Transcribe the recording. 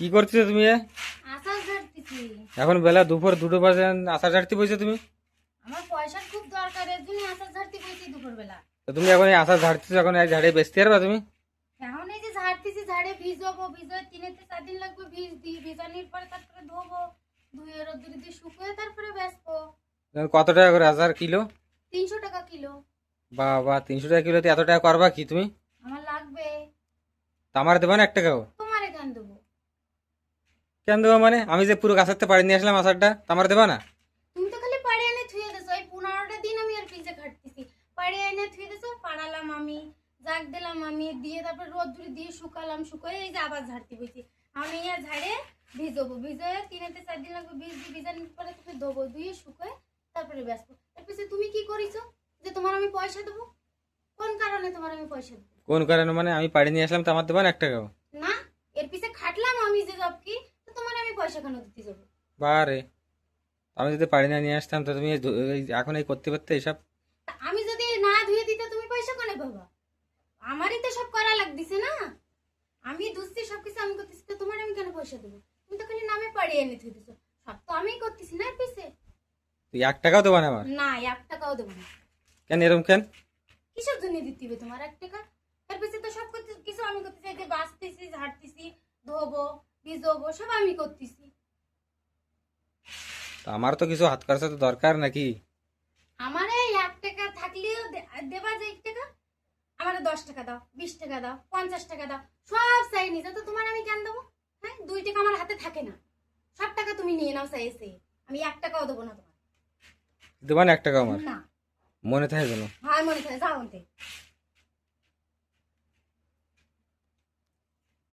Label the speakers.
Speaker 1: কি করছো তুমি
Speaker 2: আচার ঝাড়তেছি।
Speaker 1: এখন বেলা দুপুর 2টো বাজে আচার ঝাড়তে বসে তুমি?
Speaker 2: আমার পয়সার খুব দরকার, এর জন্য আচার ঝাড়তে বসেছি দুপুর বেলা।
Speaker 1: তো তুমি এখন এই আচার ঝাড়তেছো, এখন এই ঝাড়ে বেচতে পারবা তুমি?
Speaker 2: এখন এই যে ঝাড়তেছি, ঝাড়ে ভিজাবো, ভিজে 3 থেকে 4 দিন লাগবে ভিজ দিই, ভিজানোর পরে তারপরে ধোবো, ধুয়ে রোদ্দুরে দিয়ে শুকিয়ে তারপরে বেচবো।
Speaker 1: এখন কত টাকা করে আচার কিলো?
Speaker 2: 300 টাকা কিলো।
Speaker 1: বাবা, 300 টাকা কিলোতে এত টাকা করবা কি তুমি?
Speaker 2: আমার লাগবে।
Speaker 1: তা আমার দেবা না 1 টাকাও?
Speaker 2: তোমার এখান দেবো।
Speaker 1: কেন দেবা মানে? আমি যে পুরো গাছের পাড়ি নিয়ে আসলাম আচারটা, তা আমার দেবা না?
Speaker 2: তুমি তো খালি পাড়ে এনে থুয়ে দেছো, এই 15টা দিন আমি আর পিছে খাটতেছি। পাড়ে এনে থুয়ে দেছো, পাড়ালাম আমি, জাগ দিলাম আমি, দিয়ে তারপর রোদ্দুরে দিয়ে শুকালাম, শুকিয়ে এই যে আবার ঝাড়তে বসি। আমি এই ঝাড়ে ভিজবো, ভিজে 3 থেকে 4 দিন লাগবে ভিজ দিয়ে, ভিজানোর পরে তারপরে ধোবো, ধুয়ে শুকিয়ে তারপরে বেচবো। তারপরে তুমি কি করিছো যে তোমার আমি পয়সা দেবো? কোন কারণে তোমার আমি পয়সা দেবো?
Speaker 1: কোন কারণে মানে? আমি পাড়ি নিয়ে আসলাম, তো আমার দেবা না 1 টাকাও?
Speaker 2: না, এর পিছে খাটলাম আমি যে জব কি, তো তোমার আমি পয়সা কেন দিতে যাবো?
Speaker 1: বারে, আমি যদি পাড়ি না নিয়ে আসতাম তো তুমি এখন এই করতে পারতে এসব?
Speaker 2: আমি যদি না ধুয়ে দিতে তুমি পয়সা কোনে পাবা? আমারই তো সব করা লাগতেছে না, আমি দুসছি সবকিছু আমি করতেছি, তো তোমার আমি কেন পয়সা দেবো? তুমি তো খালি নামে পাড়িয়ে এনে থুই দিছো, সব তো আমিই করতেছি না এর পিছে।
Speaker 1: তুই 1 টাকাও দেবা না আমার?
Speaker 2: না, 1 টাকাও দেবো না।
Speaker 1: কেন এরকম কেন?
Speaker 2: কিসের জন্য দিতে হবে তোমার 1 টাকা? এর পিছে তো সব কিছু আমি করতেছি, এই যে বাঁচতেছি, ঝাড়তেছি, ধোবো, ভিজবো, সব আমি করতেছি।
Speaker 1: তা আমার তো কিছু হাত খরচা তো দরকার নাকি?
Speaker 2: আমার এই 1 টাকা থাকলেও দেবা যে 1 টাকা, আমার 10 টাকা দাও, 20 টাকা দাও, 50 টাকা দাও, সব চাই নিজে, তো তোমার আমি কেন দেবো? হ্যাঁ, 2 টাকা আমার হাতে থাকে না, সব টাকা তুমি নিয়ে নাও চাইছে, আমি 1 টাকাও দেবো না তোমার।
Speaker 1: দেবা না 1 টাকা আমার?
Speaker 2: না,
Speaker 1: মনে থাকে যেন।
Speaker 2: ভাই মনে থাকে, যাও আনতে।